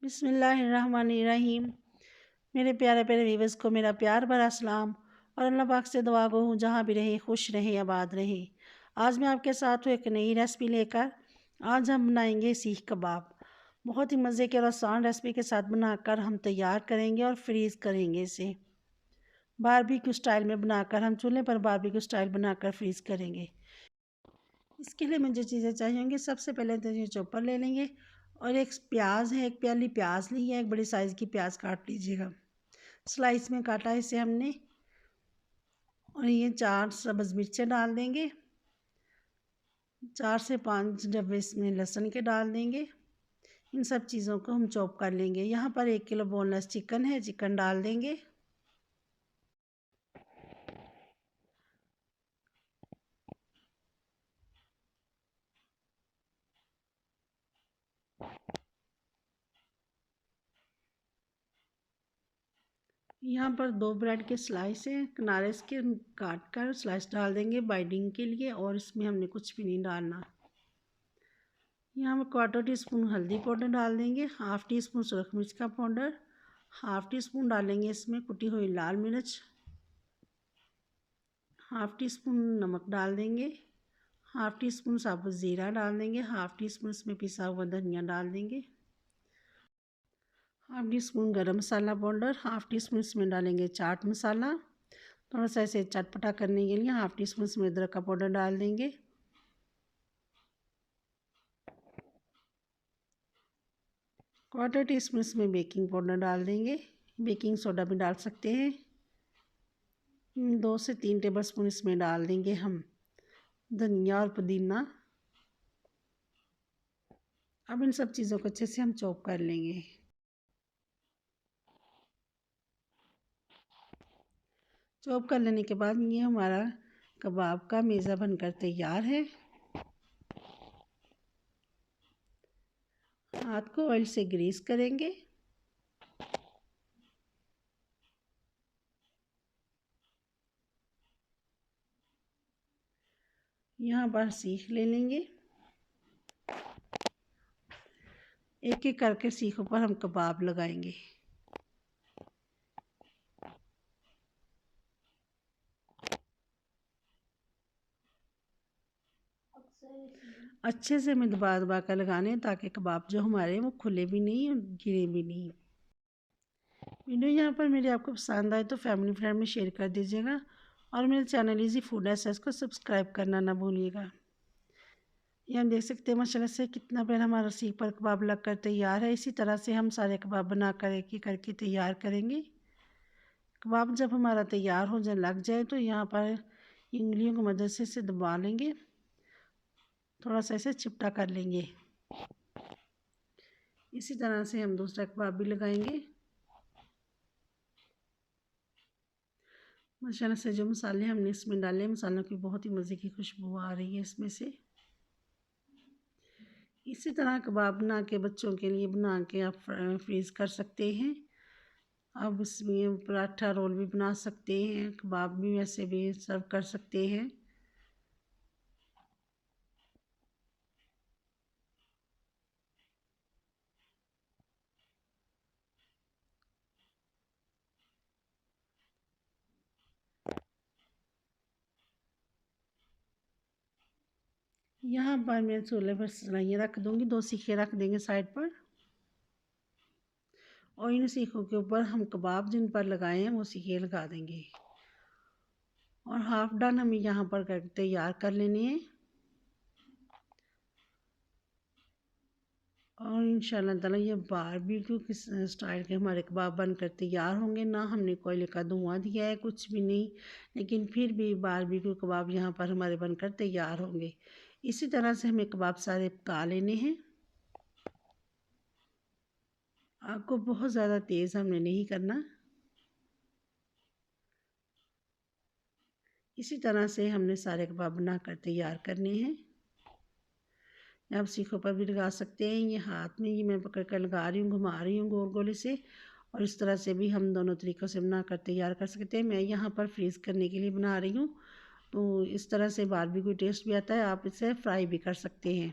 बिस्मिल्लाहिर्रहमानिर्रहीम। मेरे प्यारे प्यारे व्यूवर्स को मेरा प्यार भरा सलाम और अल्लाह पाक से दुआ गो हूँ जहाँ भी रहे खुश रहे आबाद रहे। आज मैं आपके साथ हूँ एक नई रेसिपी लेकर। आज हम बनाएंगे सीख कबाब। बहुत ही मज़े के और आसान रेसिपी के साथ बनाकर हम तैयार करेंगे और फ्रीज़ करेंगे इसे। बारबेक्यू स्टाइल में बनाकर हम चूल्हे पर बारबेक्यू स्टाइल बनाकर फ्रीज़ करेंगे। इसके लिए मुझे चीज़ें चाहिए होंगी। सबसे पहले तो ये चॉपर ले लेंगे और एक प्याज है, एक प्याली प्याज ली है, एक बड़ी साइज़ की प्याज काट लीजिएगा। स्लाइस में काटा इसे हमने। और ये 4 सब्ज़ मिर्चें डाल देंगे, 4 से 5 डब्बे इसमें लहसुन के डाल देंगे। इन सब चीज़ों को हम चॉप कर लेंगे। यहाँ पर 1 किलो बोनलेस चिकन है, चिकन डाल देंगे। यहाँ पर 2 ब्रेड के स्लाइस हैं, किनारे इसके काट कर स्लाइस डाल देंगे बाइंडिंग के लिए। और इसमें हमने कुछ भी नहीं डालना। यहाँ हम 1/4 टीस्पून हल्दी पाउडर डाल देंगे, 1/2 टीस्पून सुरख मिर्च का पाउडर, 1/2 टीस्पून डालेंगे इसमें कुटी हुई लाल मिर्च, 1/2 टीस्पून नमक डाल देंगे, 1/2 टीस्पून साबुत ज़ीरा डाल देंगे, 1/2 टीस्पून इसमें पिसा हुआ धनिया डाल देंगे, 1/2 टीस्पून गरम मसाला पाउडर, 1/2 टीस्पून इसमें डालेंगे चाट मसाला। थोड़ा सा इसे चटपटा करने के लिए 1/2 टीस्पून इसमें अदरक का पाउडर डाल देंगे। 1/4 टीस्पून इसमें बेकिंग पाउडर डाल देंगे, बेकिंग सोडा भी डाल सकते हैं। 2 से 3 टेबलस्पून इसमें डाल देंगे हम धनिया और पुदीना। अब इन सब चीज़ों को अच्छे से हम चॉप कर लेंगे। चॉप कर लेने के बाद ये हमारा कबाब का मेज़ा बनकर तैयार है। हाथ को ऑयल से ग्रीस करेंगे। यहाँ पर सीख ले लेंगे। एक एक करके सीखों पर हम कबाब लगाएंगे। अच्छे से हमें दबा दबा कर लगाने ताकि कबाब जो हमारे वो खुले भी नहीं और गिरे भी नहीं। वीडियो यहाँ पर मेरी आपको पसंद आए तो फैमिली फ्रेंड में शेयर कर दीजिएगा और मेरे चैनल इजी फूड एसेस को सब्सक्राइब करना ना भूलिएगा। ये हम देख सकते हैं माशाल्लाह से कितना पहले हमारा सीख पर कबाब लग कर तैयार है। इसी तरह से हम सारे कबाब बना कर एक एक करके तैयार करेंगे। कबाब जब हमारा तैयार हो जाए लग जाए तो यहाँ पर उंगलियों की मदद से इसे दबा लेंगे, थोड़ा सा इसे चिपटा कर लेंगे। इसी तरह से हम दूसरा कबाब भी लगाएंगे। माशाल्लाह से जो मसाले हमने इसमें डाले, मसालों की बहुत ही मज़े की खुशबू आ रही है इसमें से। इसी तरह कबाब बना के बच्चों के लिए बना के आप फ्रीज़ कर सकते हैं। अब इसमें पराठा रोल भी बना सकते हैं, कबाब भी वैसे भी सर्व कर सकते हैं। यहाँ पर मैं चूल्हे पर सलाइयाँ रख दूँगी, 2 सीखे रख देंगे साइड पर। और इन सीखों के ऊपर हम कबाब जिन पर लगाए हैं वो सीखे लगा देंगे। और हाफ डन हमें यहाँ पर तैयार कर लेने हैं। और इंशाल्लाह ताला ये बारबेक्यू किस स्टाइल के हमारे कबाब बनकर तैयार होंगे। ना हमने कोयले का धुआं दिया है, कुछ भी नहीं, लेकिन फिर भी बारबेक्यू कबाब यहाँ पर हमारे बनकर तैयार होंगे। इसी तरह से हमें कबाब सारे पका लेने हैं। आग को बहुत ज़्यादा तेज़ हमने नहीं करना। इसी तरह से हमने सारे कबाब बनाकर तैयार करने हैं। आप सीखों पर भी लगा सकते हैं। ये हाथ में ये मैं पकड़ कर लगा रही हूँ, घुमा रही हूँ गोल गोल से। और इस तरह से भी हम दोनों तरीक़ों से बनाकर तैयार कर सकते हैं। मैं यहाँ पर फ्रीज़ करने के लिए बना रही हूँ, तो इस तरह से बारबेक्यू टेस्ट भी आता है। आप इसे फ्राई भी कर सकते हैं।